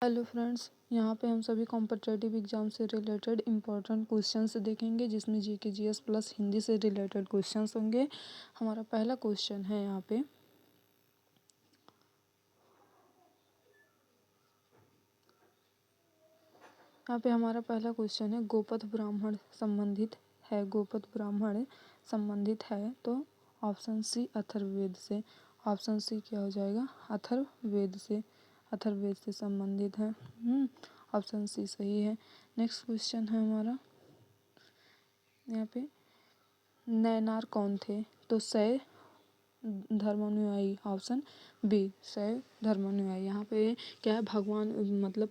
Hello friends, यहाँ पे हम सभी कॉम्पिटिटिव एग्जाम से रिलेटेड इम्पोर्टेंट क्वेश्चंस देखेंगे, जिसमें जीके जीएस प्लस हिंदी से रिलेटेड क्वेश्चंस होंगे। हमारा पहला क्वेश्चन है यहाँ पे हमारा पहला क्वेश्चन है गोपथ ब्राह्मण संबंधित है तो ऑप्शन सी अथर्ववेद से। ऑप्शन सी क्या हो जाएगा? अथर्ववेद से संबंधित है। ऑप्शन सी सही है। नेक्स्ट क्वेश्चन है हमारा यहाँ पे, नैनार कौन थे? तो शैव धर्मानुयायी। ऑप्शन बी शैव धर्मानुयायी। यहाँ पे क्या है, भगवान मतलब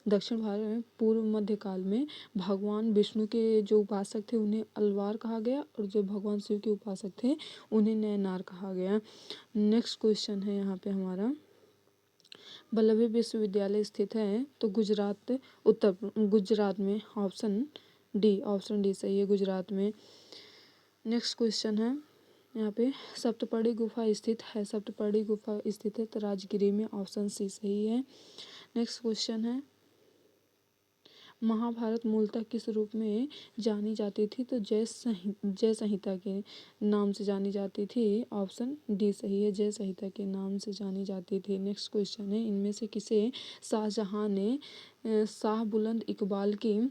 दक्षिण भारत में पूर्व मध्य काल में भगवान विष्णु के जो उपासक थे उन्हें अलवार कहा गया, और जो भगवान शिव के उपासक थे उन्हें नैनार कहा गया। नेक्स्ट क्वेश्चन है यहाँ पे हमारा, वल्लभी विश्वविद्यालय स्थित है तो गुजरात में। ऑप्शन डी सही है, गुजरात में। नेक्स्ट क्वेश्चन है यहाँ पे, सप्तपदी गुफा स्थित है तो राजगिरी में। ऑप्शन सी सही है। नेक्स्ट क्वेश्चन है, महाभारत मूलतः किस रूप में जानी जाती थी? तो जय संहिता के नाम से जानी जाती थी। ऑप्शन डी सही है, जय संहिता के नाम से जानी जाती थी। नेक्स्ट क्वेश्चन है, इनमें से किसे शाहजहां ने शाह बुलंद इकबाल की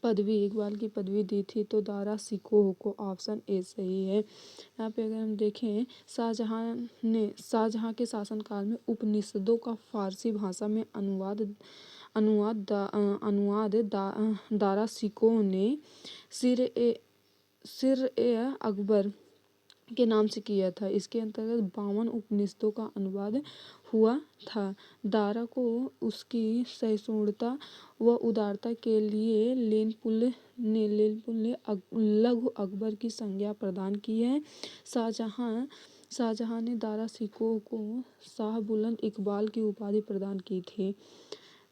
पदवी दी थी? तो दारा सिकोह को। ऑप्शन ए सही है। यहाँ पे अगर हम देखें, शाहजहां के शासनकाल में उपनिषदों का फारसी भाषा में अनुवाद दारा सिकोह ने सिर ए अकबर के नाम से किया था। इसके अंतर्गत 52 उपनिषदों का अनुवाद हुआ था। दारा को उसकी सहिष्णुता व उदारता के लिए लेनपुल ने लघु अकबर की संज्ञा प्रदान की है। शाहजहां ने दारा सिकोह को शाह बुलंद इकबाल की उपाधि प्रदान की थी।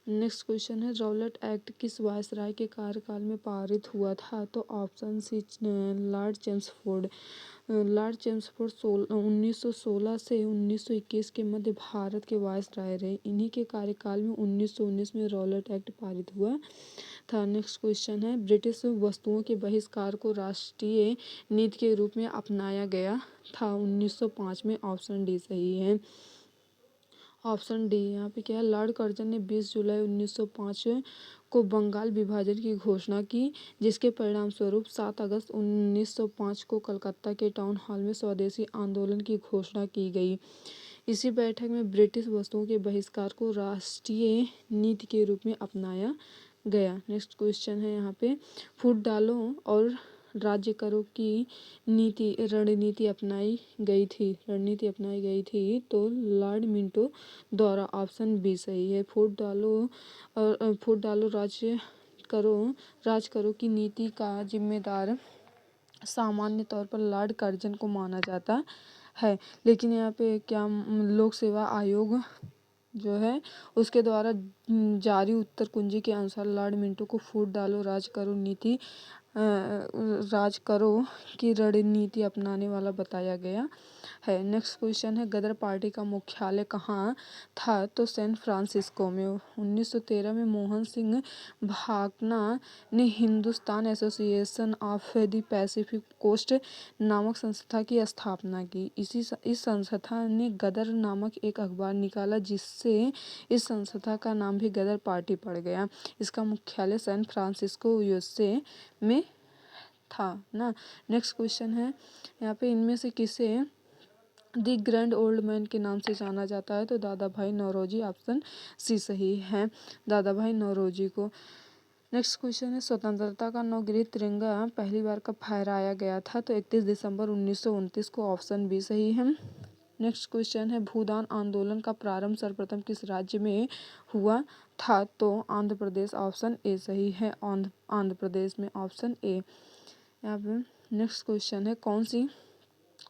नेक्स्ट क्वेश्चन है, रॉलेट एक्ट किस वायसराय के कार्यकाल में पारित हुआ था? तो ऑप्शन सी लॉर्ड चेम्सफोर्ड। 1916 से 1921 के मध्य भारत के वायसराय रहे। इन्हीं के कार्यकाल में 1919 में रॉलेट एक्ट पारित हुआ था। नेक्स्ट क्वेश्चन है, ब्रिटिश वस्तुओं के बहिष्कार को राष्ट्रीय नीति के रूप में अपनाया गया था 1905 में। ऑप्शन डी सही है। ऑप्शन डी यहाँ पे क्या है, लॉर्ड कर्जन ने 20 जुलाई 1905 को बंगाल विभाजन की घोषणा की, जिसके परिणाम स्वरूप 7 अगस्त 1905 को कलकत्ता के टाउन हॉल में स्वदेशी आंदोलन की घोषणा की गई। इसी बैठक में ब्रिटिश वस्तुओं के बहिष्कार को राष्ट्रीय नीति के रूप में अपनाया गया। नेक्स्ट क्वेश्चन है यहाँ पे, फूट डालो और राज्य करो की रणनीति अपनाई गई थी तो लॉर्ड मिंटो द्वारा। ऑप्शन बी सही है। फूट डालो राज करो की नीति का जिम्मेदार सामान्य तौर पर लॉर्ड कर्जन को माना जाता है, लेकिन यहाँ पे क्या लोक सेवा आयोग जो है उसके द्वारा जारी उत्तर कुंजी के अनुसार लॉर्ड मिंटो को फूट डालो राज करो की रणनीति अपनाने वाला बताया गया है। नेक्स्ट क्वेश्चन है, गदर पार्टी का मुख्यालय कहाँ था? तो सैन फ्रांसिस्को में। 1913 में मोहन सिंह भाकना ने Hindustan Association of the Pacific Coast नामक संस्था की स्थापना की। इस संस्था ने गदर नामक एक अखबार निकाला, जिससे इस संस्था का नाम भी गदर पार्टी पड़ गया। इसका मुख्यालय सैन फ्रांसिस्को यूएसए में था ना। नेक्स्ट क्वेश्चन है यहाँ पे, इनमें से किसे दी ग्रैंड ओल्ड मैन के नाम से जाना जाता है? तो दादा भाई नौरोजी। ऑप्शन सी सही है, दादा भाई नौरोजी को। नेक्स्ट क्वेश्चन है, स्वतंत्रता का नवगृह तिरंगा पहली बार कब फहराया गया था? तो 31 दिसंबर 1929 को। ऑप्शन बी सही है। नेक्स्ट क्वेश्चन है, भूदान आंदोलन का प्रारंभ सर्वप्रथम किस राज्य में हुआ था? तो आंध्र प्रदेश। ऑप्शन ए सही है, आंध्र प्रदेश में। Option A. यहाँ पे नेक्स्ट क्वेश्चन है, कौन सी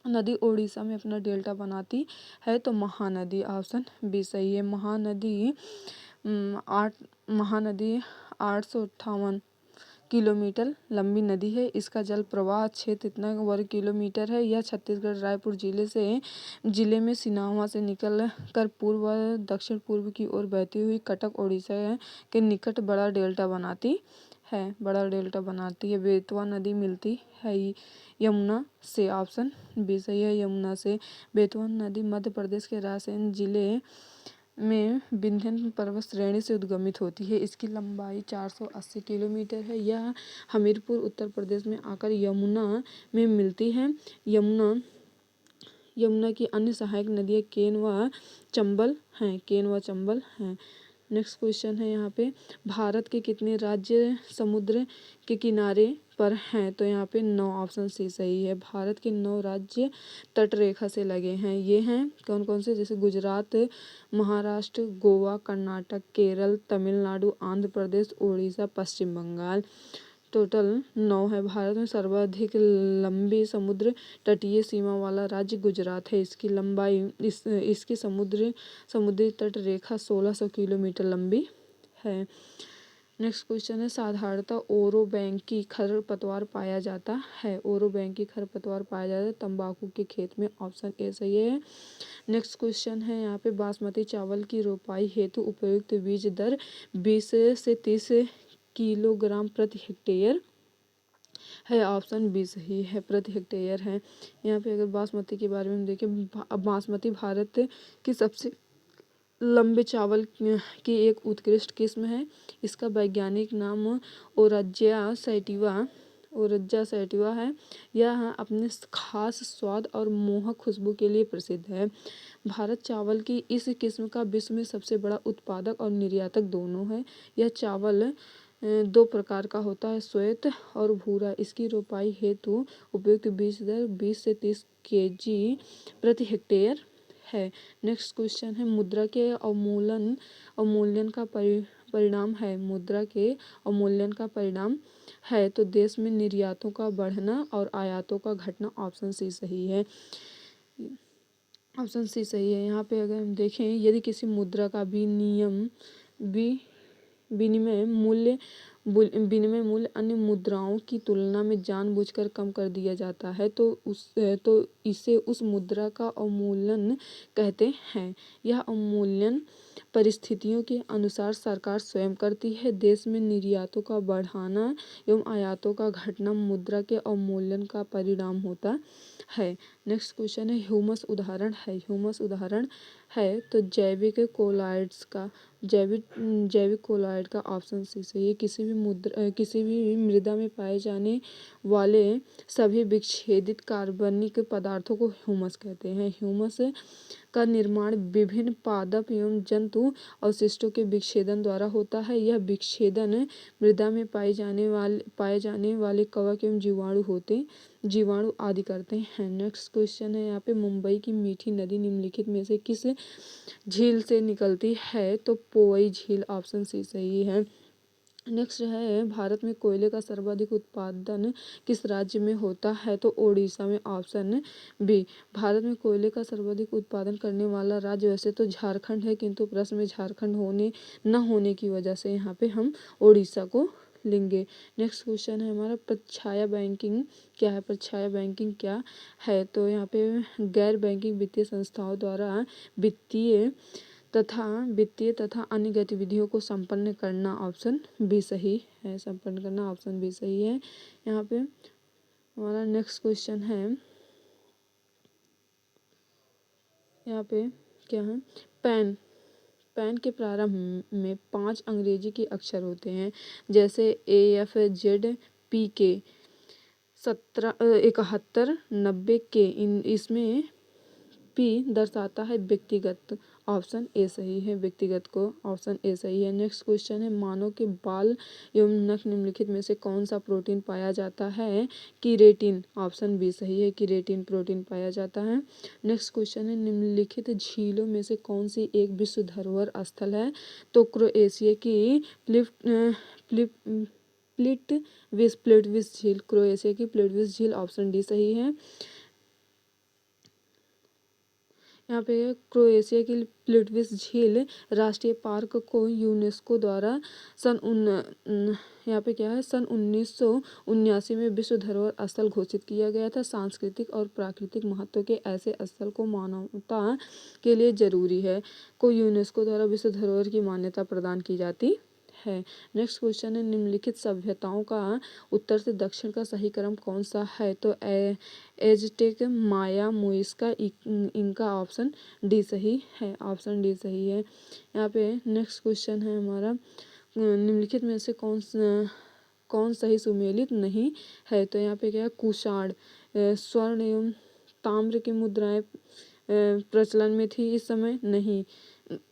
नदी ओडिशा में अपना डेल्टा बनाती है? तो महानदी। ऑप्शन बी सही है, महानदी 858 किलोमीटर लंबी नदी है। इसका जल प्रवाह क्षेत्र इतना वर्ग किलोमीटर है। यह छत्तीसगढ़ रायपुर जिले में सिनावा से निकल कर पूर्व व दक्षिण पूर्व की ओर बहती हुई कटक उड़ीसा के निकट बड़ा डेल्टा बनाती है। बेतवा नदी मिलती है यमुना से। ऑप्शन बी सही है, यमुना से। बेतवा नदी मध्य प्रदेश के रायसेन जिले में विंध्य पर्वत श्रेणी से उद्गमित होती है। इसकी लंबाई 480 किलोमीटर है। यह हमीरपुर उत्तर प्रदेश में आकर यमुना में मिलती है। यमुना की अन्य सहायक नदियाँ केन व चंबल हैं। नेक्स्ट क्वेश्चन है यहाँ पे, भारत के कितने राज्य समुद्र के किनारे पर हैं? तो यहाँ पे 9, ऑप्शन सी सही है। भारत के 9 राज्य तट रेखा से लगे हैं। ये हैं कौन कौन से? जैसे गुजरात, महाराष्ट्र, गोवा, कर्नाटक, केरल, तमिलनाडु, आंध्र प्रदेश, उड़ीसा, पश्चिम बंगाल। टोटल 9 है। भारत में सर्वाधिक लंबी समुद्र तटीय सीमा वाला राज्य गुजरात है। इसकी लंबाई इसकी समुद्री तट रेखा 1600 किलोमीटर लंबी है। नेक्स्ट क्वेश्चन है, साधारणतः ओरोबैंकी खरपतवार पाया जाता है। ओरोबैंकी खरपतवार पाया जाता है तंबाकू के खेत में। ऑप्शन ए सही है। नेक्स्ट क्वेश्चन है यहाँ पे, बासमती चावल की रोपाई हेतु उपयुक्त बीज दर 20 से 30 किलोग्राम प्रति हेक्टेयर है। ऑप्शन बी सही है, प्रति हेक्टेयर है। यहाँ पे अगर बासमती के बारे में देखें, बासमती भारत की सबसे लंबे चावल की एक उत्कृष्ट किस्म है। इसका वैज्ञानिक नाम ओरज्जा सैटिवा है। यह अपने खास स्वाद और मोहक खुशबू के लिए प्रसिद्ध है। भारत चावल की इस किस्म का विश्व में सबसे बड़ा उत्पादक और निर्यातक दोनों है। यह चावल 2 प्रकार का होता है, श्वेत और भूरा। इसकी रोपाई हेतु उपयुक्त बीज दर 20 से 30 केजी प्रति हेक्टेयर है। नेक्स्ट क्वेश्चन है, मुद्रा के अवमूल्यन का परिणाम है। मुद्रा के अवमूल्यन का परिणाम है तो देश में निर्यातों का बढ़ना और आयातों का घटना। ऑप्शन सी सही है। ऑप्शन सी सही है। यहाँ पे अगर हम देखें, यदि किसी मुद्रा का विनिमय मूल्य अन्य मुद्राओं की तुलना में जानबूझकर कम कर दिया जाता है तो इसे उस मुद्रा का अवमूल्यन कहते हैं। यह अवमूल्यन परिस्थितियों के अनुसार सरकार स्वयं करती है। देश में निर्यातों का बढ़ना एवं आयातों का घटना मुद्रा के अवमूल्यन का परिणाम होता है। नेक्स्ट क्वेश्चन है, ह्यूमस उदाहरण है तो जैविक कोलॉइड का ऑप्शन सी सही है। किसी भी मृदा में पाए जाने वाले सभी विच्छेदित कार्बनिक पदार्थों को ह्यूमस कहते हैं। ह्यूमस का निर्माण विभिन्न पादप एवं जंतु अवशिष्टों के विच्छेदन द्वारा होता है। यह विच्छेदन मृदा में पाए जाने वाले कवक एवं जीवाणु आदि करते हैं। नेक्स्ट क्वेश्चन है यहाँ पे, मुंबई की मीठी नदी निम्नलिखित में से किस झील से निकलती है? तो पोवई झील। ऑप्शन सी सही है। नेक्स्ट है, भारत में कोयले का सर्वाधिक उत्पादन किस राज्य में होता है? तो ओडिशा में। Option B. भारत में कोयले का सर्वाधिक उत्पादन करने वाला राज्य वैसे तो झारखंड है, किंतु प्रश्न में झारखंड न होने की वजह से यहाँ पे हम ओडिशा को लेंगे। नेक्स्ट क्वेश्चन है हमारा, प्रछाया बैंकिंग क्या है? तो यहाँ पे गैर बैंकिंग वित्तीय संस्थाओं द्वारा वित्तीय तथा अन्य गतिविधियों को संपन्न करना। ऑप्शन बी सही है। ऑप्शन बी सही है। यहाँ पे हमारा नेक्स्ट क्वेश्चन है, यहाँ पे क्या है, पैन के प्रारंभ में 5 अंग्रेजी के अक्षर होते हैं, जैसे AFZPK 71 90 के। इसमें P दर्शाता है व्यक्तिगत। ऑप्शन ए सही है, व्यक्तिगत को। ऑप्शन ए सही है। नेक्स्ट क्वेश्चन है, मानव के बाल एवं नख निम्नलिखित में से कौन सा प्रोटीन पाया जाता है? कीरेटिन। ऑप्शन बी सही है, कीरेटिन प्रोटीन पाया जाता है। नेक्स्ट क्वेश्चन है, निम्नलिखित झीलों में से कौन सी एक विश्व धरोहर स्थल है? तो क्रोएशिया की प्लिट्विस झील। क्रोएशिया की प्लिट्विस झील। ऑप्शन डी सही है। यहाँ पे क्रोएशिया की प्लिट्विस झील राष्ट्रीय पार्क को यूनेस्को द्वारा यहाँ पे क्या है सन 1979 में विश्व धरोहर स्थल घोषित किया गया था। सांस्कृतिक और प्राकृतिक महत्व के ऐसे स्थल को मानवता के लिए जरूरी है को यूनेस्को द्वारा विश्व धरोहर की मान्यता प्रदान की जाती है। नेक्स्ट क्वेश्चन है निम्नलिखित सभ्यताओं का उत्तर से दक्षिण का सही क्रम कौन सा है? तो एज़टेक, माया, मुइस्का, इनका ऑप्शन डी सही है। ऑप्शन डी सही है। यहाँ पे नेक्स्ट क्वेश्चन है हमारा निम्नलिखित में से कौन सही सुमेलित नहीं है? तो यहाँ पे क्या है कुषाण स्वर्ण एवं ताम्र की मुद्राएं प्रचलन में थी इस समय नहीं।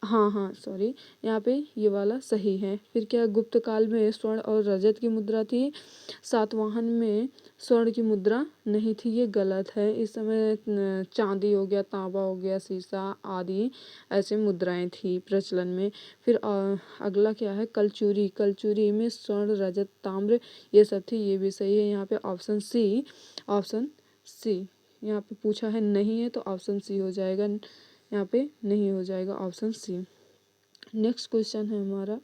हाँ सॉरी, यहाँ पे ये वाला सही है। फिर क्या गुप्त काल में स्वर्ण और रजत की मुद्रा थी। सातवाहन में स्वर्ण की मुद्रा नहीं थी, ये गलत है। इस समय चांदी हो गया, तांबा हो गया, शीशा आदि ऐसे मुद्राएं थी प्रचलन में। फिर अगला क्या है कलचुरी में स्वर्ण, रजत, ताम्र ये सब थी, ये भी सही है। यहाँ पे ऑप्शन सी यहाँ पे पूछा है नहीं है तो ऑप्शन सी हो जाएगा। यहाँ पे नहीं हो जाएगा ऑप्शन सी। नेक्स्ट क्वेश्चन है हमारा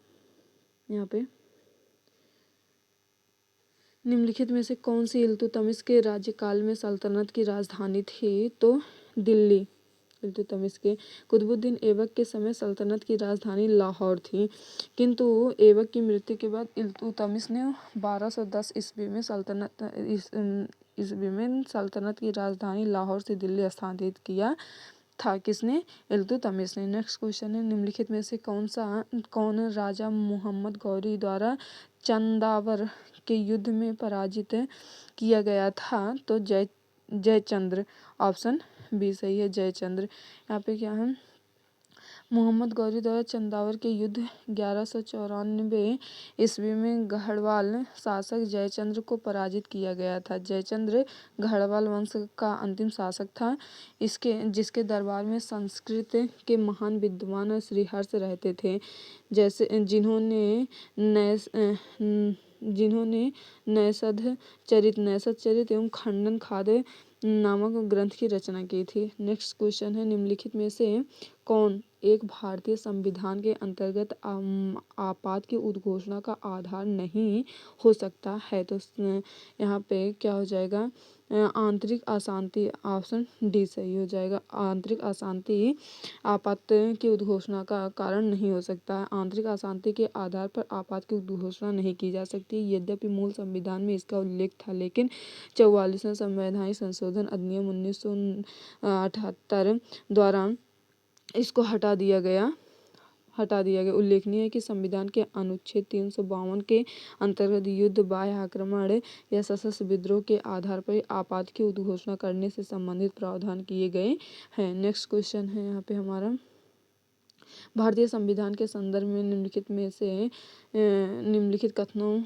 यहाँ पे निम्नलिखित में से कौन सी इल्तुतमिश के राज्यकाल में सल्तनत की राजधानी थी? तो दिल्ली। इल्तुतमिश के कुतुबुद्दीन ऐबक के समय सल्तनत की राजधानी लाहौर थी, किंतु ऐबक की मृत्यु के बाद इल्तुतमिश ने 1210 ईस्वी में सल्तनत की राजधानी लाहौर से दिल्ली स्थानांतरित किया था। किसने? इल्तुतमिश ने। नेक्स्ट क्वेश्चन है निम्नलिखित में से कौन राजा मोहम्मद गौरी द्वारा चंदावर के युद्ध में पराजित किया गया था? तो जयचंद्र। ऑप्शन बी सही है, जयचंद्र। यहाँ पे क्या है मोहम्मद गौरी द्वारा चंदावर के युद्ध 1194 ईस्वी में गढ़वाल शासक जयचंद्र को पराजित किया गया था। जयचंद्र गढ़वाल वंश का अंतिम शासक था, जिसके दरबार में संस्कृत के महान विद्वान श्रीहर्ष रहते थे, जिन्होंने नैषध चरित एवं खंडन खाद्य नामक ग्रंथ की रचना की थी। नेक्स्ट क्वेश्चन है निम्नलिखित में से कौन एक भारतीय संविधान के अंतर्गत आपात की उद्घोषणा का आधार नहीं हो सकता है? तो यहाँ पे क्या हो जाएगा आंतरिक अशांति। ऑप्शन डी सही हो जाएगा। आंतरिक अशांति आपात की उद्घोषणा का कारण नहीं हो सकता है। आंतरिक अशांति के आधार पर आपात की उद्घोषणा नहीं की जा सकती। यद्यपि मूल संविधान में इसका उल्लेख था, लेकिन 44वें संवैधानिक संशोधन अधिनियम 1978 द्वारा इसको हटा दिया गया। उल्लेखनीय है कि संविधान के अनुच्छेद 352 के अंतर्गत युद्ध, बाह्य आक्रमण या सशस्त्र विद्रोह के आधार पर आपात की उद्घोषणा करने से संबंधित प्रावधान किए गए हैं। नेक्स्ट क्वेश्चन है यहाँ पे हमारा भारतीय संविधान के संदर्भ में निम्नलिखित कथनों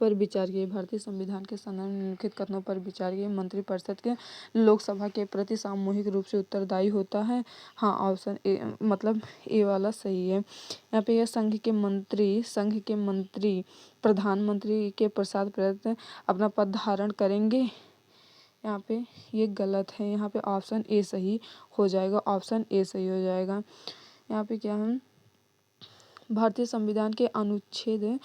पर विचार किए। भारतीय संविधान के संदर्भ में निम्नलिखित कथनों पर विचार किए। मंत्रिपरिषद के लोकसभा के प्रति सामूहिक रूप से उत्तरदायी होता है। हाँ, ऑप्शन ए मतलब ए वाला सही है। यहाँ पे यह संघ के मंत्री प्रधानमंत्री के पश्चात अपना पद धारण करेंगे। यहाँ पे ये गलत है। यहाँ पे ऑप्शन ए सही हो जाएगा। ऑप्शन ए सही हो जाएगा। यहाँ पे क्या है भारतीय संविधान के अनुच्छेद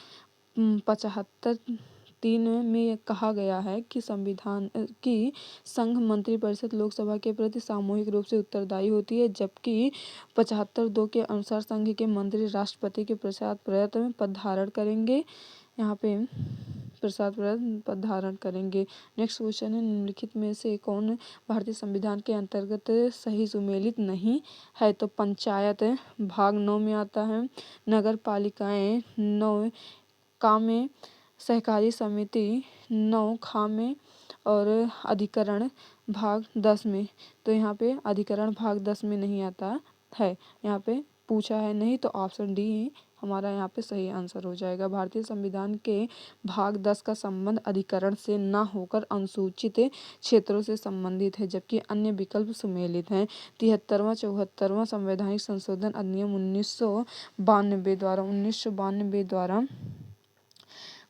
75(3) में कहा गया है कि संघ मंत्रिपरिषद लोकसभा के प्रति सामूहिक रूप से उत्तरदायी होती है, जबकि 75(2) के अनुसार संघ के मंत्री राष्ट्रपति के पश्चात पद धारण करेंगे। यहाँ पे पद धारण करेंगे। नेक्स्ट क्वेश्चन है निम्नलिखित में से कौन भारतीय संविधान के अंतर्गत सही सुमेलित नहीं है? तो पंचायत भाग 9 में आता है, नगर पालिकाएं 9 का में, सहकारी समिति 9 खा में और अधिकरण भाग 10 में। तो यहाँ पे अधिकरण भाग 10 में नहीं आता है। यहाँ पे पूछा है नहीं, तो ऑप्शन डी हमारा यहाँ पे सही आंसर हो जाएगा। भारतीय संविधान के भाग 10 का संबंध अधिकरण से न होकर अनुसूचित क्षेत्रों से संबंधित है, जबकि अन्य विकल्प सुमेलित हैं। 73वां 74वां संवैधानिक संशोधन अधिनियम 1992 द्वारा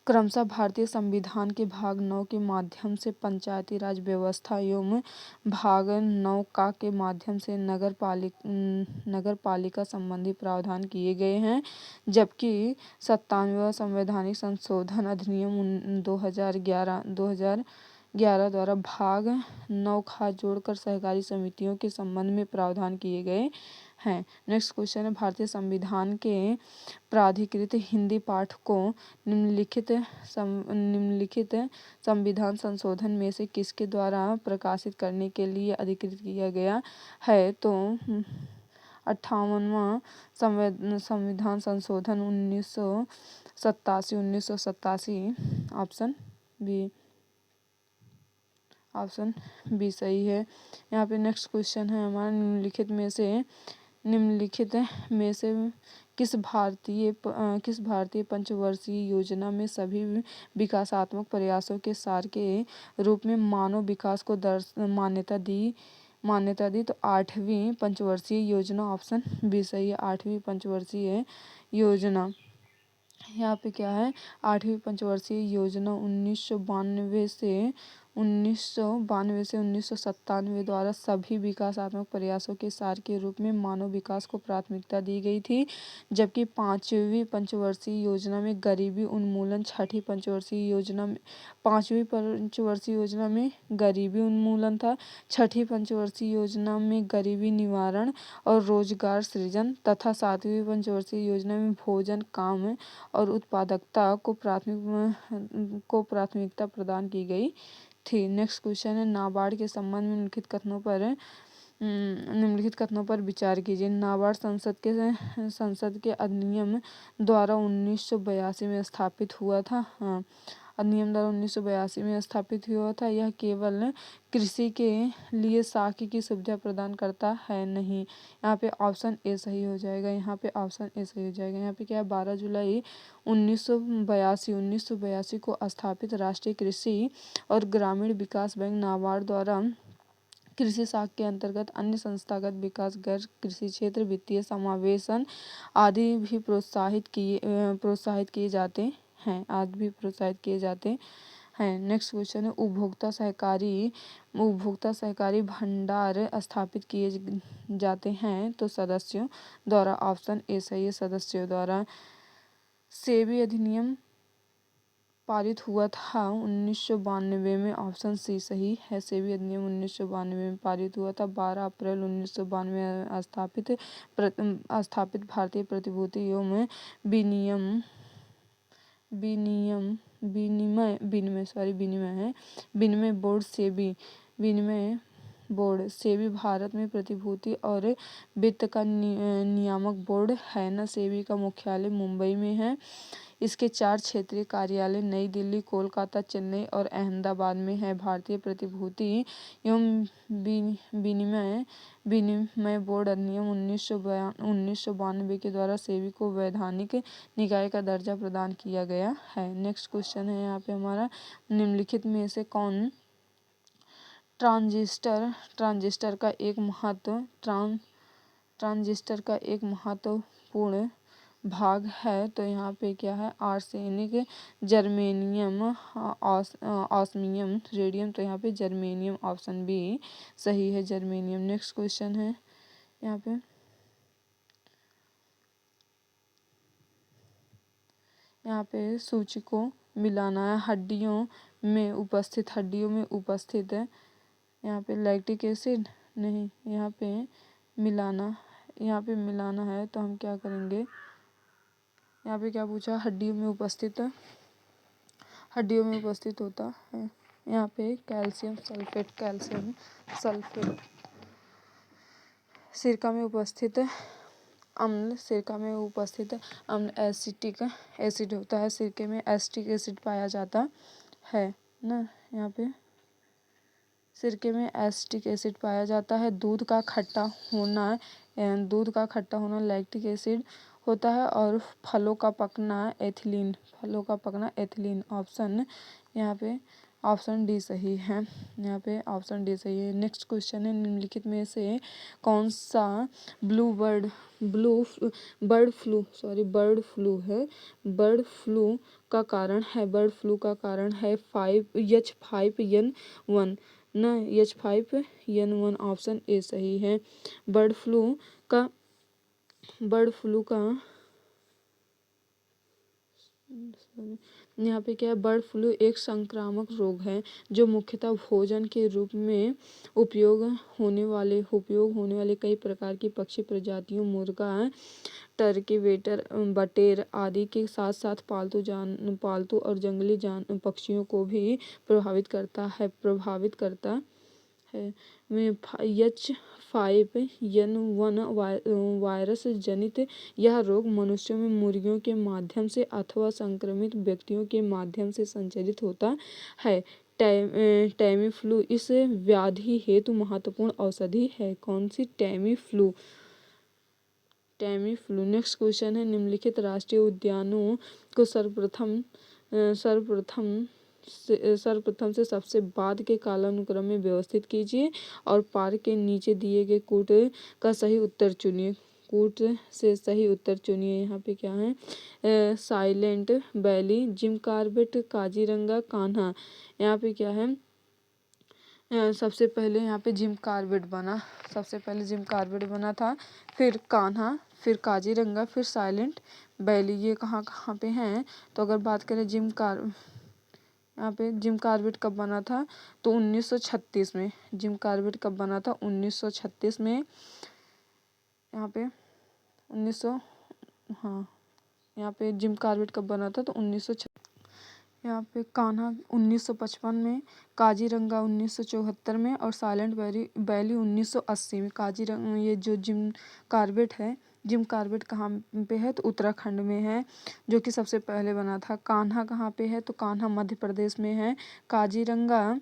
क्रमशः भारतीय संविधान के भाग 9 के माध्यम से पंचायती राज व्यवस्था एवं भाग 9 का के माध्यम से नगर पालिका संबंधी प्रावधान किए गए हैं, जबकि 97वां संवैधानिक संशोधन अधिनियम 2011 द्वारा भाग 9 खा जोड़कर सहकारी समितियों के संबंध में प्रावधान किए गए हैं। नेक्स्ट क्वेश्चन है, भारतीय संविधान के प्राधिकृत हिंदी पाठ को निम्नलिखित संविधान संशोधन में से किसके द्वारा प्रकाशित करने के लिए अधिकृत किया गया है? तो 58वां संविधान संशोधन 1987 ऑप्शन बी सही है। यहाँ पे नेक्स्ट क्वेश्चन है हमारा, निम्नलिखित में से किस भारतीय पंचवर्षीय योजना में सभी विकासात्मक प्रयासों के सार के रूप में मानव विकास को मान्यता दी? तो 8वीं पंचवर्षीय योजना, ऑप्शन बी सही है, 8वीं पंचवर्षीय योजना। यहाँ पे क्या है, 8वीं पंचवर्षीय योजना 1992 से 1997 द्वारा सभी विकासात्मक प्रयासों के सार के रूप में मानव विकास को प्राथमिकता दी गई थी, जबकि 5वीं पंचवर्षीय योजना में गरीबी उन्मूलन, 5वीं पंचवर्षीय योजना में गरीबी उन्मूलन था, 6वीं पंचवर्षीय योजना में गरीबी निवारण और रोजगार सृजन तथा 7वीं पंचवर्षीय योजना में भोजन, काम और उत्पादकता को प्राथमिकता प्रदान की गई थी। नेक्स्ट क्वेश्चन है, नाबार्ड के संबंध में निम्नलिखित कथनों पर विचार कीजिए। नाबार्ड संसद के अधिनियम द्वारा 1982 में स्थापित हुआ था। अधिनियम द्वारा 1982 में स्थापित हुआ था। यह केवल कृषि के लिए साख की सुविधा प्रदान करता है, नहीं। यहाँ पे ऑप्शन ए सही हो जाएगा। यहाँ पे क्या है, 12 जुलाई 1982 को स्थापित राष्ट्रीय कृषि और ग्रामीण विकास बैंक नाबार्ड द्वारा कृषि साख के अंतर्गत अन्य संस्थागत विकास, गैर कृषि क्षेत्र, वित्तीय समावेशन आदि भी प्रोत्साहित किए जाते हैं। नेक्स्ट क्वेश्चन है, उपभोक्ता सहकारी भंडार स्थापित किए जाते हैं तो सदस्यों द्वारा, ऑप्शन ए सही है, सदस्यों द्वारा। सेबी अधिनियम पारित हुआ था 1992 में, ऑप्शन सी सही है, सेबी अधिनियम 1992 में पारित हुआ था। 12 अप्रैल 1992 में स्थापित भारतीय प्रतिभूति एवं विनिमय बोर्ड सेबी भारत में प्रतिभूति और वित्त का नियामक बोर्ड है ना। सेबी का मुख्यालय मुंबई में है। इसके 4 क्षेत्रीय कार्यालय नई दिल्ली, कोलकाता, चेन्नई और अहमदाबाद में है। भारतीय प्रतिभूति एवं विनिमय बोर्ड अधिनियम 1992 के द्वारा सेबी को वैधानिक निकाय का दर्जा प्रदान किया गया है। नेक्स्ट क्वेश्चन है यहाँ पे हमारा, निम्नलिखित में से कौन ट्रांजिस्टर का एक महत्वपूर्ण भाग है? तो यहाँ पे क्या है, आर्सेनिक, जर्मेनियम, ऑस्मियम, रेडियम। तो यहाँ पे जर्मेनियम, ऑप्शन बी सही है, जर्मेनियम। नेक्स्ट क्वेश्चन है यहाँ पे सूची को मिलाना है। हड्डियों में उपस्थित यहाँ पे लैक्टिक एसिड नहीं, यहाँ पे मिलाना है। तो हम क्या करेंगे, यहाँ पे क्या पूछा, हड्डियों में उपस्थित होता है। यहाँ पे कैल्शियम सल्फेट सिरका में उपस्थित अम्ल एसिटिक एसिड होता है। सिरके में एसिटिक एसिड पाया जाता है ना। यहाँ पे सिरके में एसिटिक एसिड पाया जाता है। दूध का खट्टा होना लैक्टिक एसिड होता है। और फलों का पकना एथिलीन, ऑप्शन यहाँ पे ऑप्शन डी सही है। यहाँ पे ऑप्शन डी सही है। नेक्स्ट क्वेश्चन है, निम्नलिखित में से कौन सा बर्ड फ्लू है। बर्ड फ्लू का कारण है H5N1 न H5N1। ऑप्शन ए सही है। बर्ड फ्लू का यहाँ पे क्या है, बर्ड फ्लू एक संक्रामक रोग है जो मुख्यतः भोजन के रूप में उपयोग होने वाले कई प्रकार की पक्षी प्रजातियों, मुर्गा, टर्की, बटेर आदि के साथ साथ पालतू और जंगली पक्षियों को भी प्रभावित करता है। H5N1 वायरस जनित यह रोग मनुष्यों में मुर्गियों के माध्यम से अथवा संक्रमित व्यक्तियों के माध्यम से संचारित होता है। टैमीफ्लू इस व्याधि हेतु महत्वपूर्ण औषधि है। कौन सी? टैमीफ्लू। नेक्स्ट क्वेश्चन है, निम्नलिखित राष्ट्रीय उद्यानों को सर्वप्रथम से सबसे बाद के कालानुक्रम में व्यवस्थित कीजिए और पार्क के नीचे दिए गए कूट का सही उत्तर चुनिए। यहाँ पे क्या है, silent valley, Jim Corbett, Kaziranga, Kanha. यहाँ पे क्या है, सबसे पहले यहाँ पे जिम कॉर्बेट बना था, फिर कान्हा, फिर काजीरंगा, फिर साइलेंट वैली। ये कहाँ कहाँ पे हैं? तो अगर बात करें यहाँ पे जिम कॉर्बेट कब बना था, तो 1936 में। जिम कॉर्बेट कब बना था? 1936 में। यहाँ पे 1900 हाँ, यहाँ पे जिम कॉर्बेट कब बना था, तो 1936। यहाँ पे कान्हा 1955 में, काजीरंगा 1974 में और साइलेंट वैली 1980 में। ये जो जिम कॉर्बेट है, जिम कॉर्बेट कहाँ पे है, तो उत्तराखंड में है, जो कि सबसे पहले बना था। कान्हा कहाँ पे है, तो कान्हा मध्य प्रदेश में है। काजीरंगा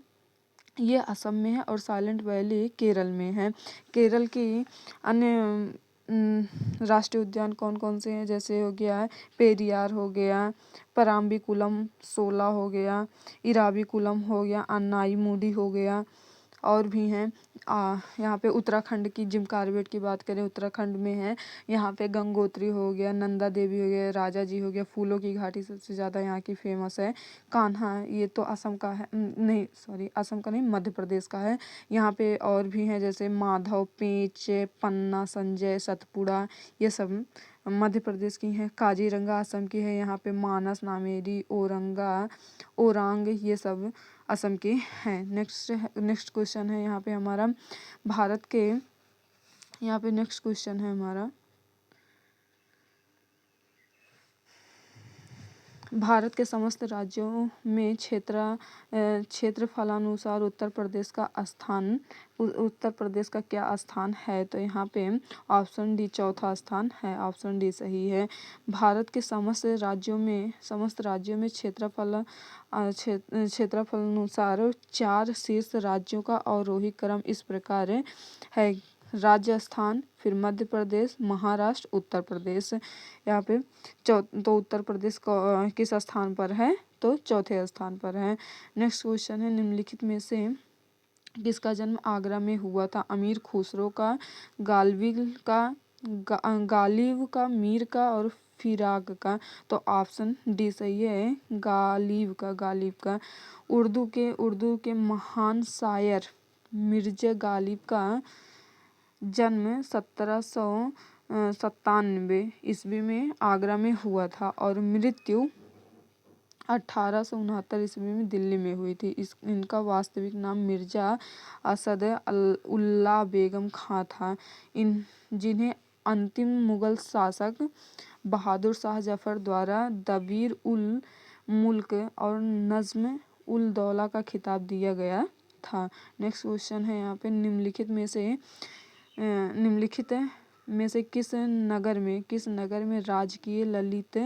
ये असम में है और साइलेंट वैली केरल में है। केरल की अन्य राष्ट्रीय उद्यान कौन कौन से हैं, जैसे हो गया पेरियार हो गया, पराम्बिकुलम सोला हो गया, इराविकुलम हो गया, अन्नाईमुडी हो गया, और भी हैं। यहाँ पे उत्तराखंड की जिम कॉर्बेट की बात करें, उत्तराखंड में है। यहाँ पे गंगोत्री हो गया, नंदा देवी हो गया, राजा जी हो गया। फूलों की घाटी सबसे ज़्यादा यहाँ की फेमस है। कान्हा ये तो असम का है, नहीं सॉरी, असम का नहीं, मध्य प्रदेश का है। यहाँ पे और भी हैं, जैसे माधव, पेंच, पन्ना, संजय, सतपुड़ा, ये सब मध्य प्रदेश की हैं। काजीरंगा असम की है। यहाँ पे मानस, नामेरी, ओरांग ये सब असम के हैं। नेक्स्ट क्वेश्चन है यहाँ पे हमारा नेक्स्ट क्वेश्चन है हमारा, भारत के समस्त राज्यों में क्षेत्रफलानुसार उत्तर प्रदेश का क्या स्थान है, तो यहाँ पे ऑप्शन डी चौथा स्थान है। ऑप्शन डी सही है। भारत के समस्त राज्यों में क्षेत्रफलानुसार 4 शीर्ष राज्यों का आरोही क्रम इस प्रकार है, राजस्थान, फिर मध्य प्रदेश, महाराष्ट्र, उत्तर प्रदेश। यहाँ पे तो उत्तर प्रदेश किस स्थान पर है, तो चौथे स्थान पर है। नेक्स्ट क्वेश्चन है, निम्नलिखित में से किसका जन्म आगरा में हुआ था? अमीर खुसरो का, गालिब का, मीर का और फिराक का। तो ऑप्शन डी सही है, गालिब का। उर्दू के महान शायर मिर्जा गालिब का जन्म 1797 ईस्वी में आगरा में हुआ था और मृत्यु 1869 ईस्वी में दिल्ली में हुई थी। इनका वास्तविक नाम मिर्जा असद उल्ला बेगम खां था। जिन्हें अंतिम मुगल शासक बहादुर शाह जफर द्वारा दबीर उल मुल्क और नज्म उल दौला का खिताब दिया गया था। नेक्स्ट क्वेश्चन है यहाँ पे, निम्नलिखित में से किस नगर में राजकीय ललित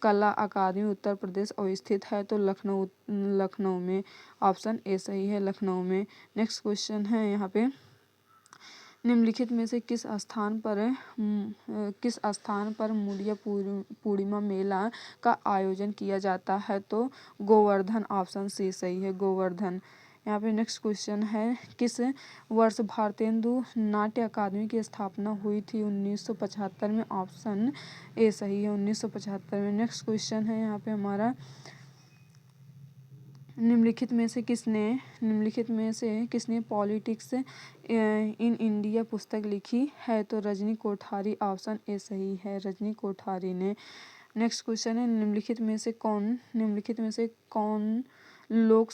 कला अकादमी उत्तर प्रदेश अवस्थित है, तो लखनऊ में। ऑप्शन ए सही है, लखनऊ में। नेक्स्ट क्वेश्चन है यहाँ पे, निम्नलिखित में से किस स्थान पर मुड़िया पूर्णिमा मेला का आयोजन किया जाता है? तो गोवर्धन, ऑप्शन सी सही है, गोवर्धन। यहाँ पे नेक्स्ट क्वेश्चन है, किस वर्ष भारतेंदु नाट्य अकादमी की स्थापना हुई थी? 1975 में, ऑप्शन ए सही है, 1975 में। नेक्स्ट क्वेश्चन है यहाँ पे हमारा, निम्नलिखित में से किसने पॉलिटिक्स इन इंडिया पुस्तक लिखी है? तो रजनी कोठारी, ऑप्शन ए सही है, रजनी कोठारी ने। नेक्स्ट क्वेश्चन है, निम्नलिखित में से कौन लोक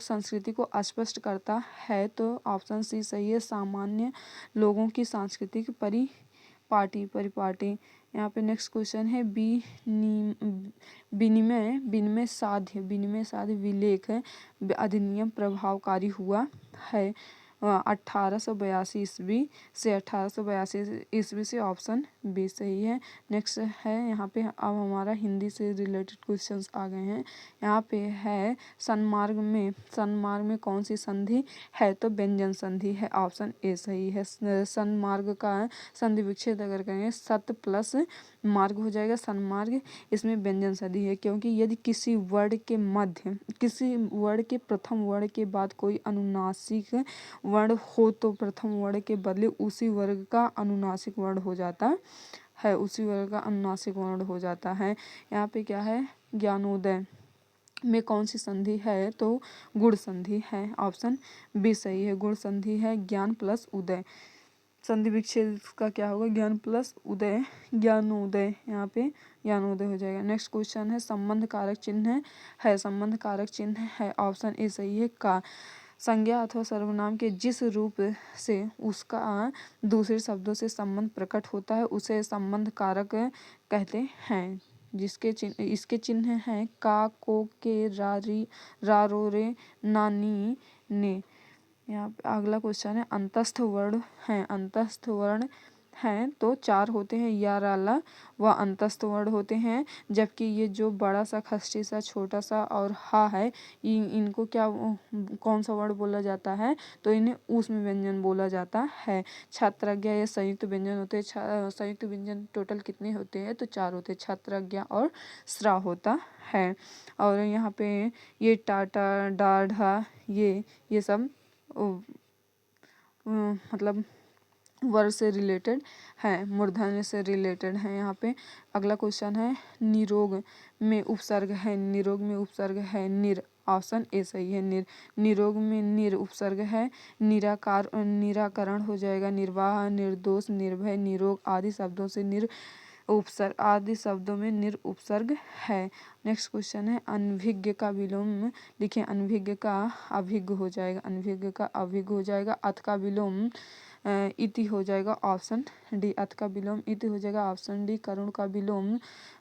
संस्कृति को स्पष्ट करता है? तो ऑप्शन सी सही है, सामान्य लोगों की सांस्कृतिक परिपाटी। यहाँ पे नेक्स्ट क्वेश्चन है, विनिमय साध्य विलेख अधिनियम प्रभावकारी हुआ है 1882 ईस्वी से 1882 ईस्वी से, ऑप्शन बी सही है। नेक्स्ट है यहाँ पे, अब हमारा हिंदी से रिलेटेड क्वेश्चंस आ गए हैं। यहाँ पे है, सन्मार्ग में कौन सी संधि है? तो व्यंजन संधि है, ऑप्शन ए सही है। सन्मार्ग का संधि विच्छेद अगर करेंगे, सत प्लस मार्ग हो जाएगा सन्मार्ग, इसमें व्यंजन संधि है, क्योंकि यदि किसी वर्ड के प्रथम वर्ण के बाद कोई अनुनासिक वर्ण हो तो प्रथम वर्ण के बदले उसी वर्ग का अनुनासिक वर्ण हो जाता है। यहाँ पे क्या है, ज्ञानोदय में कौन सी संधि है? तो गुण संधि है, ऑप्शन बी सही है, गुण संधि है। ज्ञान प्लस उदय, संधि विच्छेद का क्या होगा? ज्ञान प्लस उदय, ज्ञानोदय, यहाँ पे ज्ञानोदय हो जाएगा। नेक्स्ट क्वेश्चन है, संबंध कारक चिन्ह है, ऑप्शन ए सही है, का। संज्ञा अथवा सर्वनाम के जिस रूप से उसका दूसरे शब्दों से संबंध प्रकट होता है उसे संबंध कारक कहते हैं। इसके चिन्ह हैं का, को, के, रा, रो, रे, ना, नी, ने। यहाँ पे अगला क्वेश्चन है, अंतस्थ वर्ण हैं तो 4 होते हैं, या, राला व अंतस्थ वर्ण होते हैं, जबकि ये जो बड़ा सा, खष्टी सा, छोटा सा और हा है, इनको क्या कौन सा वर्ण बोला जाता है? तो इन्हें ऊष्म व्यंजन बोला जाता है। छात्राज्ञा या संयुक्त व्यंजन होते हैं। संयुक्त व्यंजन टोटल कितने होते हैं? तो 4 होते हैं, छात्राज्ञा और स्रा होता है। और यहाँ पे ये टाटा, डाढ़ा, ये सब मतलब वर्ड से रिलेटेड है, मूर्धन्य से रिलेटेड है। यहाँ पे अगला क्वेश्चन है, निरोग में उपसर्ग है निर, ऑप्शन ए सही है, निरोग में निर उपसर्ग है। निराकरण हो जाएगा, निर्वाह, निर्दोष, निर्भय, निरोग आदि शब्दों में निर उपसर्ग है। नेक्स्ट क्वेश्चन है, अनभिज्ञ का विलोम लिखें, अनभिज्ञ का अभिज्ञ हो जाएगा, अथ का विलोम इति हो जाएगा, ऑप्शन डी, अथ का विलोम इति हो जाएगा, ऑप्शन डी। करुण का विलोम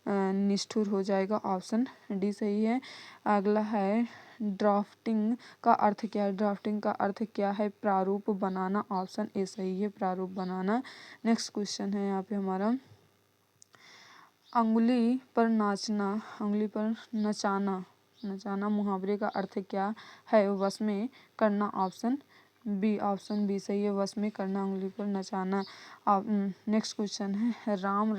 निष्ठुर हो जाएगा, ऑप्शन डी सही है। अगला है, ड्राफ्टिंग का अर्थ क्या है? प्रारूप बनाना, ऑप्शन ए सही है, प्रारूप बनाना। नेक्स्ट क्वेश्चन है यहाँ पे हमारा, अंगुली पर नचाना मुहावरे का अर्थ क्या है? वश में करना, ऑप्शन बी सही है, वश में करना, अंगुली पर नचाना। नेक्स्ट क्वेश्चन है, राम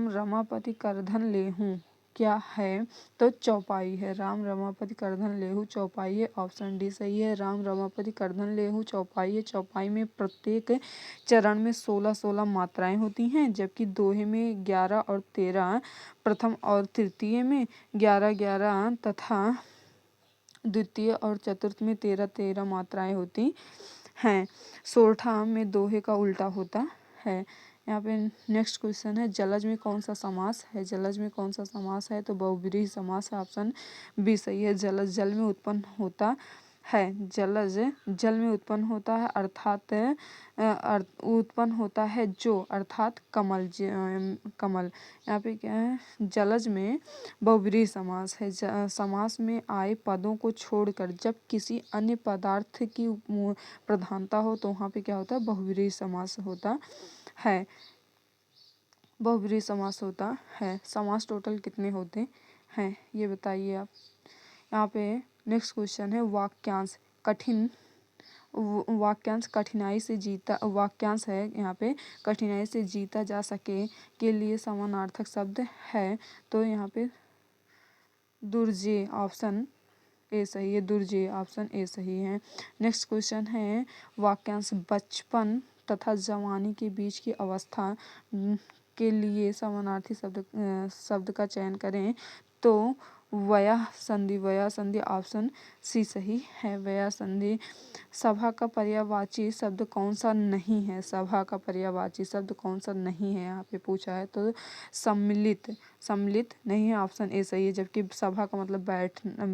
रमापति करधन लेहूं क्या है? तो चौपाई है, राम रमापति करधन लेहूं चौपाई है, ऑप्शन डी सही है, राम रमापति करधन लेहूं चौपाई है। चौपाई में प्रत्येक चरण में 16 मात्राएं होती हैं, जबकि दोहे में 11 और 13, प्रथम और तृतीय में 11 तथा द्वितीय और चतुर्थ में 13 मात्राएं होती हैं। सोरठा में दोहे का उल्टा होता है। यहाँ पे नेक्स्ट क्वेश्चन है, जलज में कौन सा समास है? तो बहुब्रीहि समास है, ऑप्शन बी सही है, जलज जल में उत्पन्न होता है, जलज जल में उत्पन्न होता है, अर्थात उत्पन्न होता है जो, अर्थात कमल। यहाँ पे क्या है, जलज में बहुब्रीहि समास है। समास में आए पदों को छोड़कर जब किसी अन्य पदार्थ की प्रधानता हो तो वहाँ पे क्या होता है? बहुब्रीहि समास होता है। समास टोटल कितने होते हैं ये बताइए आप। यहाँ पे नेक्स्ट क्वेश्चन है, वाक्यांश कठिन वाक्यांश कठिनाई से जीता, वाक्यांश है यहाँ पे, कठिनाई से जीता जा सके के लिए समानार्थक शब्द है, तो यहाँ पे दुर्जेय ऑप्शन ए सही है, दुर्जेय ऑप्शन ए सही है। नेक्स्ट क्वेश्चन है वाक्यांश बचपन तथा जवानी के बीच की अवस्था के लिए समानार्थी शब्द का चयन करें, तो वया संधि ऑप्शन सी सही है, वया संधि। सभा का पर्यायवाची शब्द कौन सा नहीं है, सभा का पर्यायवाची शब्द कौन सा नहीं है यहाँ पे पूछा है, तो सम्मिलित नहीं है, ऑप्शन ए सही है। जबकि सभा का मतलब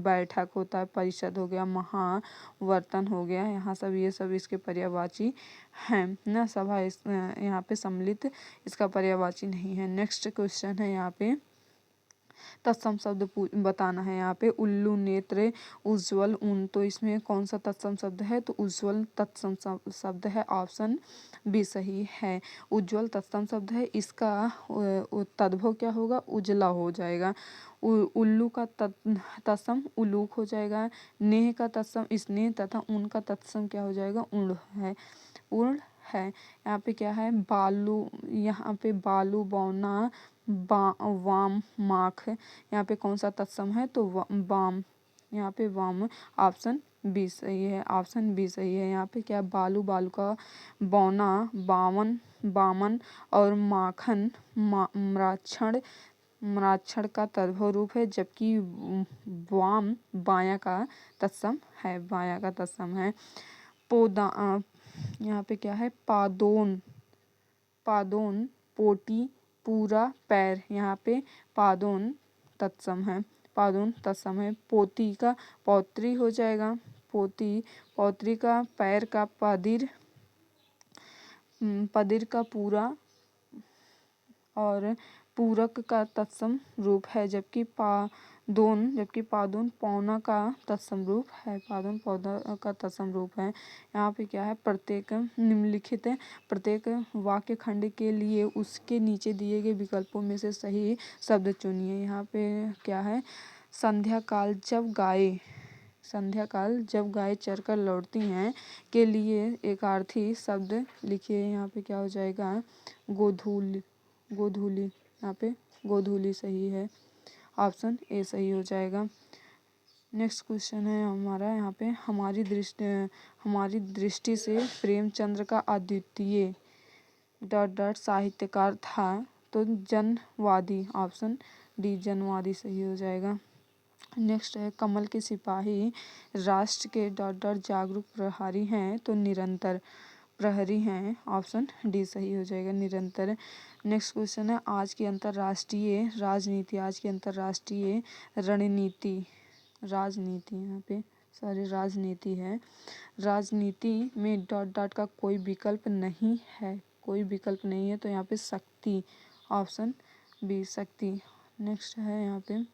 बैठक होता है, परिषद हो गया, महावर्तन हो गया, यहाँ सब ये सब इसके पर्यायवाची हैं ना। सभा यहाँ पे सम्मिलित इसका पर्यायवाची नहीं है। नेक्स्ट क्वेश्चन है यहाँ पे तत्सम शब्द बताना है। यहाँ पे उल्लू, नेत्र, उज्ज्वल, ऊन, तो इसमें कौन सा तत्सम शब्द है, तो उज्ज्वल तत्सम शब्द है, ऑप्शन बी सही है। उज्ज्वल तत्सम शब्द है, इसका तद्भव क्या होगा, उजला हो जाएगा। उल्लू का तत्सम उलूक हो जाएगा। नेह का तत्सम स्नेह तथा ऊन का तत्सम क्या हो जाएगा, उड़ है, उड़ है। यहाँ पे क्या है, बालू, यहाँ पे बालू, बौना, वाम, माख, यहाँ पे कौन सा तत्सम है, तो वाम, यहाँ पे वाम, ऑप्शन बी सही है, ऑप्शन बी सही है। यहाँ पे क्या, बालू, बालू का बौना, बामन और माखन म्राक्षण का तद्भव रूप है, जबकि वाम बाया का तत्सम है, बाया का तत्सम है। यहाँ पे क्या है, पादोन, पोटी, पूरा, पैर, यहाँ पे पादोन तत्सम है, पादोन तत्सम है। पोती का पौत्री हो जाएगा, पौत्री का पैर का पदिर का पूरा और पूरक का तत्सम रूप है, जबकि पादोन पौना का तत्सम रूप है, पादोन पौधा का तत्सम रूप है। यहाँ पे क्या है, प्रत्येक निम्नलिखित प्रत्येक वाक्य खंड के लिए उसके नीचे दिए गए विकल्पों में से सही शब्द चुनिए। यहाँ पे क्या है, संध्या काल जब गाय चरकर लौटती हैं के लिए एक अर्थी शब्द लिखिए। यहाँ पे क्या हो जाएगा, गोधूली, यहाँ पे गोधूली सही है, ऑप्शन ए सही हो जाएगा। नेक्स्ट क्वेश्चन है हमारा यहाँ पे, हमारी दृष्टि से प्रेमचंद्र का अद्वितीय ... साहित्यकार था, तो जनवादी, ऑप्शन डी जनवादी सही हो जाएगा। नेक्स्ट है कमल के सिपाही राष्ट्र के ... जागरूक प्रहरी हैं, तो निरंतर प्रहरी हैं, ऑप्शन डी सही हो जाएगा, निरंतर। नेक्स्ट क्वेश्चन है आज की अंतर्राष्ट्रीय रणनीति, यहाँ पे राजनीति है, राजनीति में ... का कोई विकल्प नहीं है, तो यहाँ पे शक्ति, ऑप्शन बी शक्ति। नेक्स्ट है यहाँ पे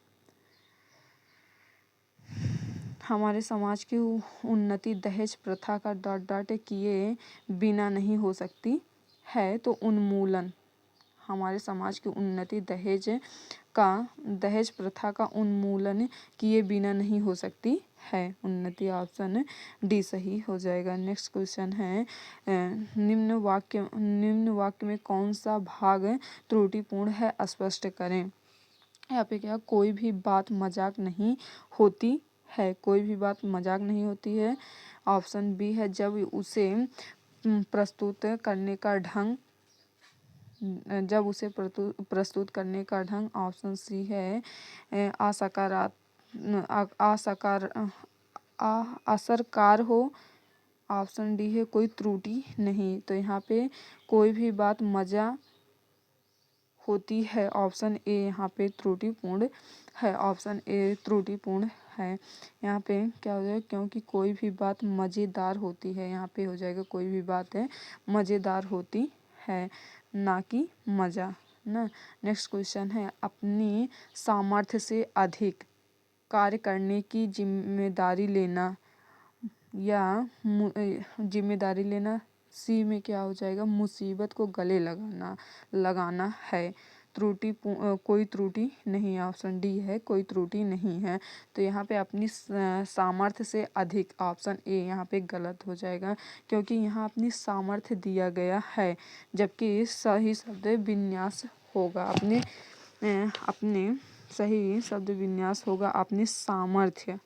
हमारे समाज की उन्नति दहेज प्रथा का ... किए बिना नहीं हो सकती है, तो उन्मूलन। हमारे समाज की उन्नति दहेज प्रथा का उन्मूलन किए बिना नहीं हो सकती है, उन्नति, ऑप्शन डी सही हो जाएगा। नेक्स्ट क्वेश्चन है निम्न वाक्य में कौन सा भाग त्रुटिपूर्ण है, स्पष्ट करें। यहाँ पे क्या, कोई भी बात मजाक नहीं होती है, कोई भी बात मजाक नहीं होती है, ऑप्शन बी है। जब उसे प्रस्तुत करने का ढंग, ऑप्शन सी है। असरकार हो, ऑप्शन डी है। कोई त्रुटि नहीं, तो यहाँ पे कोई भी बात मजा होती है, ऑप्शन ए यहाँ पे त्रुटिपूर्ण है, ऑप्शन ए त्रुटिपूर्ण है। यहाँ पे क्या हो जाएगा, क्योंकि कोई भी बात मज़ेदार होती है, यहाँ पे हो जाएगा कोई भी बात है मज़ेदार होती है, ना कि मज़ा ना। नेक्स्ट क्वेश्चन है अपनी सामर्थ्य से अधिक कार्य करने की जिम्मेदारी लेना, सी में क्या हो जाएगा, मुसीबत को गले लगाना है, कोई त्रुटि नहीं, ऑप्शन डी है, कोई त्रुटि नहीं है। तो यहाँ पे अपनी सामर्थ्य से अधिक, ऑप्शन ए यहाँ पे गलत हो जाएगा, क्योंकि यहाँ अपनी सामर्थ्य दिया गया है, जबकि सही शब्द विन्यास होगा अपने सही शब्द विन्यास होगा अपने सामर्थ्य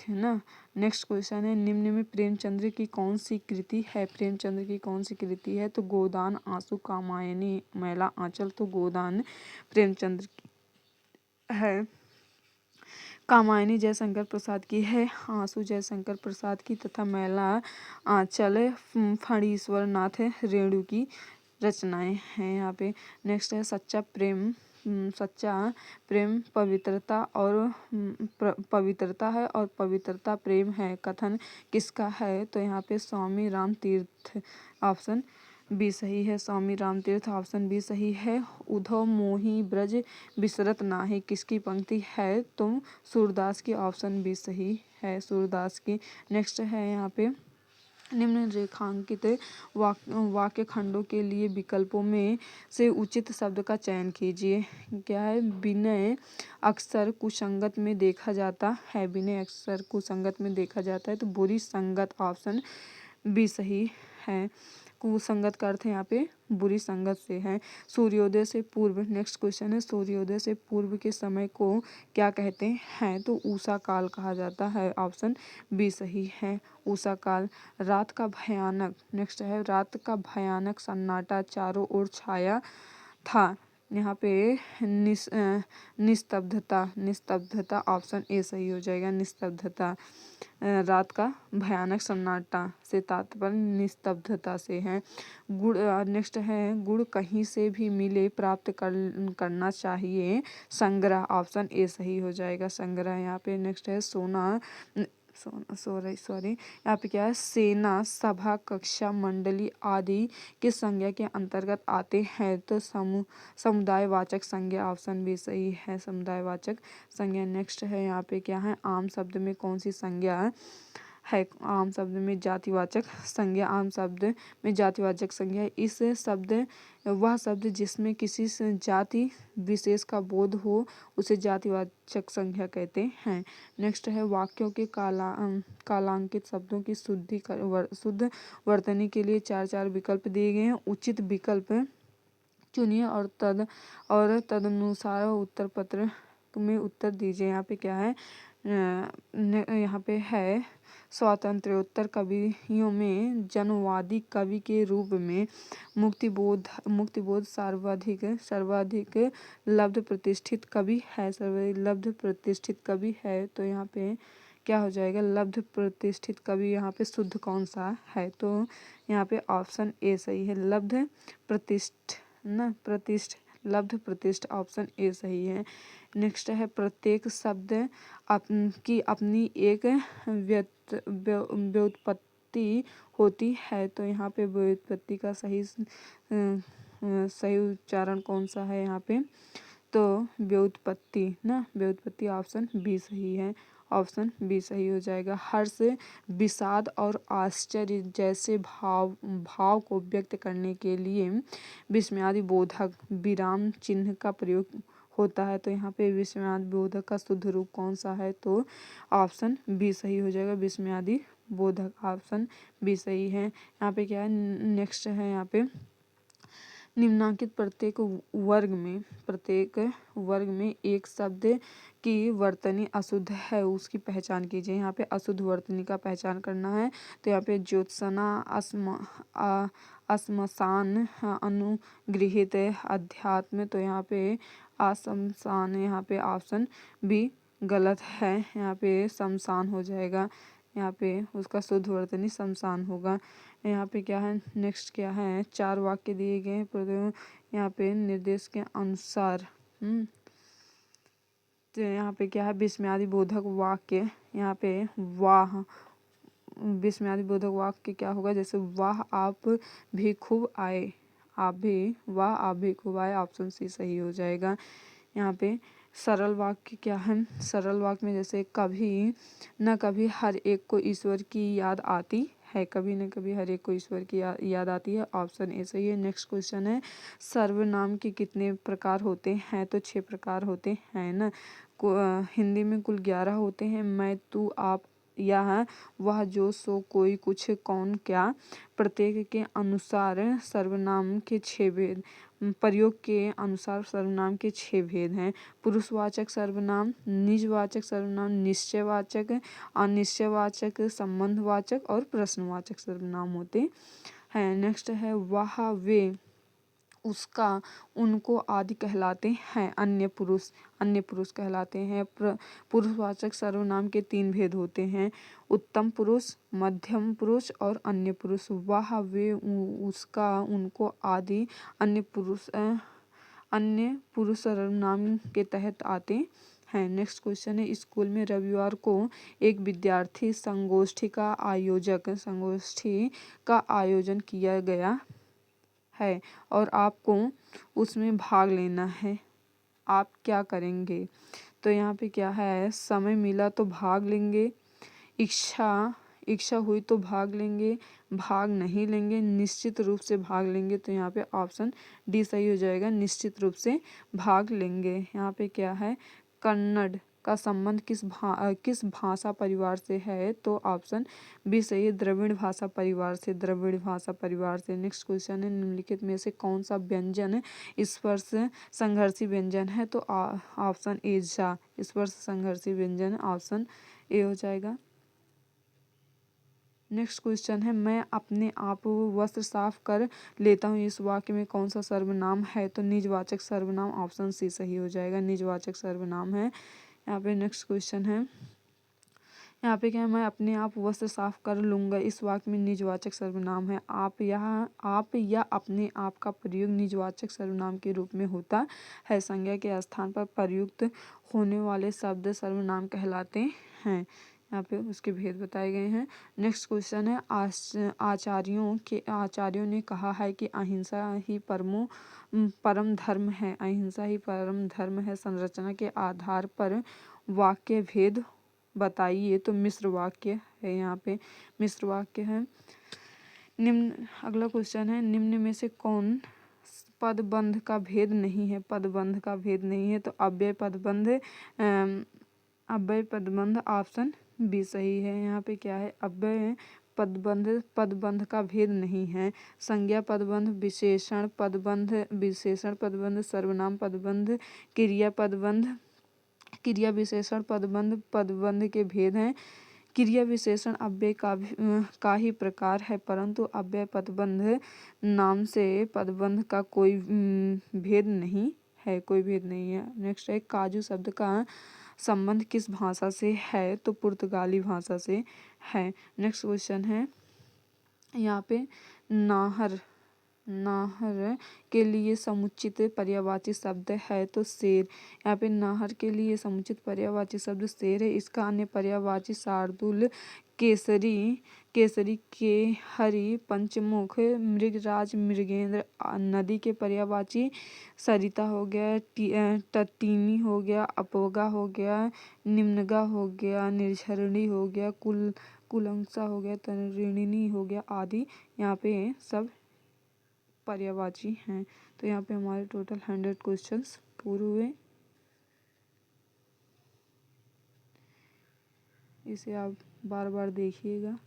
ना। नेक्स्ट क्वेश्चन है, निम्न में प्रेमचंद्र की कौन सी कृति है? प्रेमचंद्र की कौन सी कृति है? तो गोदान, आंसू, कामायनी, मैला आंचल। तो गोदान प्रेमचंद्र की है, कामायनी जयशंकर प्रसाद की है, आंसू जयशंकर प्रसाद की, तथा मैला आंचल फणीश्वर नाथ रेणु की रचनाएं हैं यहाँ पे। नेक्स्ट है, सच्चा प्रेम पवित्रता है और पवित्रता प्रेम है, कथन किसका है? तो यहाँ पे स्वामी राम तीर्थ, ऑप्शन बी सही है, स्वामी राम तीर्थ, ऑप्शन बी सही है। उधो मोहि ब्रज बिसरत नाहि, किसकी पंक्ति है? तुम सूरदास की, ऑप्शन बी सही है, सूरदास की। नेक्स्ट है यहाँ पे, निम्न रेखांकित वाक्य खंडों के लिए विकल्पों में से उचित शब्द का चयन कीजिए। क्या है? विनय अक्सर कुसंगत में देखा जाता है, विनय अक्सर कुसंगत में देखा जाता है, तो बुरी संगत, ऑप्शन बी सही है। कुसंगत का अर्थ यहाँ पे बुरी संगत से है। सूर्योदय से पूर्व, नेक्स्ट क्वेश्चन है, सूर्योदय से पूर्व के समय को क्या कहते हैं? तो उषा काल कहा जाता है, ऑप्शन बी सही है, उषा काल। रात का भयानक, नेक्स्ट है, रात का भयानक सन्नाटा चारों ओर छाया था, यहाँ पे निस्तब्धता, ऑप्शन ए सही हो जाएगा, निस्तब्धता। रात का भयानक सन्नाटा से तात्पर्य निस्तब्धता से है। गुड़, नेक्स्ट है, गुड़ कहीं से भी मिले प्राप्त करना चाहिए, संग्रह, ऑप्शन ए सही हो जाएगा, संग्रह। यहाँ पे नेक्स्ट है, सॉरी यहाँ पे क्या है, सेना, सभा, कक्षा, मंडली आदि किस संज्ञा के अंतर्गत आते हैं? तो समुदायवाचक संज्ञा, ऑप्शन भी सही है, समुदायवाचक संज्ञा। नेक्स्ट है यहाँ पे क्या है, आम शब्द में कौन सी संज्ञा है? आम शब्द में जातिवाचक संज्ञा, आम शब्द में जातिवाचक संज्ञा। इस शब्द वह शब्द जिसमें किसी जाति विशेष का बोध हो उसे जातिवाचक संज्ञा कहते हैं। नेक्स्ट है, वाक्यों के कालांकित शब्दों की शुद्ध वर्तनी के लिए 4 विकल्प दिए गए हैं, उचित विकल्प चुनिए और तदनुसार उत्तर पत्र में उत्तर दीजिए। यहाँ पे क्या है, यहाँ पे है, स्वातंत्र्योत्तर कवियों में जनवादी कवि के रूप में मुक्तिबोध सर्वाधिक लब्ध प्रतिष्ठित कवि है, तो यहाँ पे क्या हो जाएगा, लब्ध प्रतिष्ठित कवि यहाँ पे शुद्ध कौन सा है? तो यहाँ पे ऑप्शन ए सही है, लब्ध प्रतिष्ठ, ऑप्शन ए सही है। नेक्स्ट है, प्रत्येक शब्द की अपनी एक व्युत्पत्ति होती है, तो यहाँ पे व्युत्पत्ति का सही उच्चारण कौन सा है यहाँ पे? तो व्युत्पत्ति, ऑप्शन बी सही है, ऑप्शन बी सही हो जाएगा। हर्ष, विषाद और आश्चर्य जैसे भाव को व्यक्त करने के लिए विस्मयादि बोधक विराम चिन्ह का प्रयोग होता है, तो यहाँ पे विस्मयादि बोधक का शुद्ध रूप कौन सा है? तो ऑप्शन बी सही हो जाएगा, विस्मयादि बोधक, ऑप्शन बी सही है। यहाँ पे क्या है, नेक्स्ट है यहाँ पे, निम्नांकित प्रत्येक वर्ग में एक शब्द की वर्तनी अशुद्ध है, उसकी पहचान कीजिए। यहाँ पे अशुद्ध वर्तनी का पहचान करना है, तो यहाँ पे ज्योत्सना, असमसान, अनुगृहित, अध्यात्म, तो यहाँ पे असमसान, यहाँ पे ऑप्शन बी गलत है, यहाँ पे शमशान हो जाएगा, यहाँ पे उसका शुद्ध वर्तनी शमशान होगा। यहाँ पे क्या है, नेक्स्ट क्या है, 4 वाक्य दिए गए हैं यहाँ पे निर्देश के अनुसार। तो यहाँ पे क्या है, विस्मयादि बोधक वाक्य, यहाँ पे विस्मयादि बोधक वाक्य क्या होगा, जैसे वाह आप भी खूब आए, ऑप्शन सी सही हो जाएगा। यहाँ पे सरल वाक्य क्या है, सरल वाक्य में जैसे कभी न कभी हर एक को ईश्वर की याद आती है। कभी न कभी हर एक को ईश्वर की याद आती है। ऑप्शन ए सही है। नेक्स्ट क्वेश्चन है, सर्वनाम के कितने प्रकार होते हैं? तो 6 प्रकार होते हैं ना। हिंदी में कुल 11 होते हैं। मैं, तू, आप, यह, वह, जो, सो, कोई, कुछ, कौन, क्या। प्रत्येक के अनुसार सर्वनाम के 6 भेद, प्रयोग के अनुसार सर्वनाम के 6 भेद हैं। पुरुषवाचक सर्वनाम, निजवाचक सर्वनाम, निश्चयवाचक, अनिश्चयवाचक, संबंधवाचक और प्रश्नवाचक सर्वनाम होते हैं। नेक्स्ट है, वह, वे, उसका, उनको आदि कहलाते हैं। अन्य पुरुष कहलाते हैं। पुरुषवाचक सर्वनाम के 3 भेद होते हैं, उत्तम पुरुष, मध्यम पुरुष और अन्य पुरुष। वह, वे, उसका, उनको आदि अन्य पुरुष सर्वनाम के तहत आते हैं। नेक्स्ट क्वेश्चन है, स्कूल में रविवार को एक विद्यार्थी संगोष्ठी का आयोजन किया गया है और आपको उसमें भाग लेना है, आप क्या करेंगे? तो यहाँ पे क्या है, समय मिला तो भाग लेंगे, इच्छा हुई तो भाग लेंगे, भाग नहीं लेंगे, निश्चित रूप से भाग लेंगे। तो यहाँ पे ऑप्शन डी सही हो जाएगा, निश्चित रूप से भाग लेंगे। यहाँ पे क्या है, कन्नड़ का संबंध किस भाषा परिवार से है? तो ऑप्शन बी सही है, द्रविड़ भाषा परिवार से। नेक्स्ट क्वेश्चन है, निम्नलिखित में से कौन सा व्यंजन स्पर्श संघर्षी व्यंजन है? तो ऑप्शन ए जा, स्पर्श संघर्षी व्यंजन, ऑप्शन ए हो जाएगा। नेक्स्ट क्वेश्चन है, मैं अपने आप वस्त्र साफ कर लेता हूँ, इस वाक्य में कौन सा सर्वनाम है? तो निजवाचक सर्वनाम, ऑप्शन सी सही हो जाएगा, निजवाचक सर्वनाम है यहाँ पे। नेक्स्ट क्वेश्चन है, यहाँ पे क्या है, मैं अपने आप वस्त्र साफ कर लूँगा, इस वाक्य में निजवाचक सर्वनाम है। आप या अपने आप का प्रयोग निजवाचक सर्वनाम के रूप में होता है। संज्ञा के स्थान पर प्रयुक्त होने वाले शब्द सर्वनाम कहलाते हैं। यहाँ पे उसके भेद बताए गए हैं। नेक्स्ट क्वेश्चन है, आचार्यों ने कहा है कि अहिंसा ही परम धर्म है। अहिंसा ही परम धर्म है। संरचना के आधार पर वाक्य भेद बताइए। तो मिश्र वाक्य है, यहाँ पे मिश्र वाक्य है। अगला क्वेश्चन है, निम्न में से कौन पदबंध का भेद नहीं है? पदबंध का भेद नहीं है, तो अव्यय पदबंध ऑप्शन बी सही है। यहाँ पे क्या है, अव्यय पदबंध का भेद नहीं है। संज्ञा पदबंध, विशेषण पदबंध, सर्वनाम पदबंध, क्रिया विशेषण पदबंध के भेद हैं। क्रिया विशेषण अव्यय का ही प्रकार है, परंतु अव्यय पदबंध नाम से पदबंध का कोई भेद नहीं है, नेक्स्ट है, काजू शब्द का संबंध किस भाषा से है? तो पुर्तगाली भाषा से है। नेक्स्ट क्वेश्चन है, यहाँ पे नाहर के लिए समुचित पर्यायवाची शब्द है? तो शेर। यहाँ पे नाहर के लिए समुचित पर्यायवाची शब्द शेर है। इसका अन्य पर्यायवाची शार्दूल, केसरी के हरि, पंचमुख, मृगराज, मृगेंद्र। नदी के पर्यायवाची सरिता हो गया, तटीनी हो गया, अपवगा हो गया, निम्नगा हो गया, निर्झरिणी हो गया, कुलंसा हो गया, तरिणिनी हो गया आदि। यहाँ पे सब पर्यायवाची हैं। तो यहाँ पे हमारे टोटल 100 क्वेश्चंस पूरे हुए। इसे आप बार बार देखिएगा।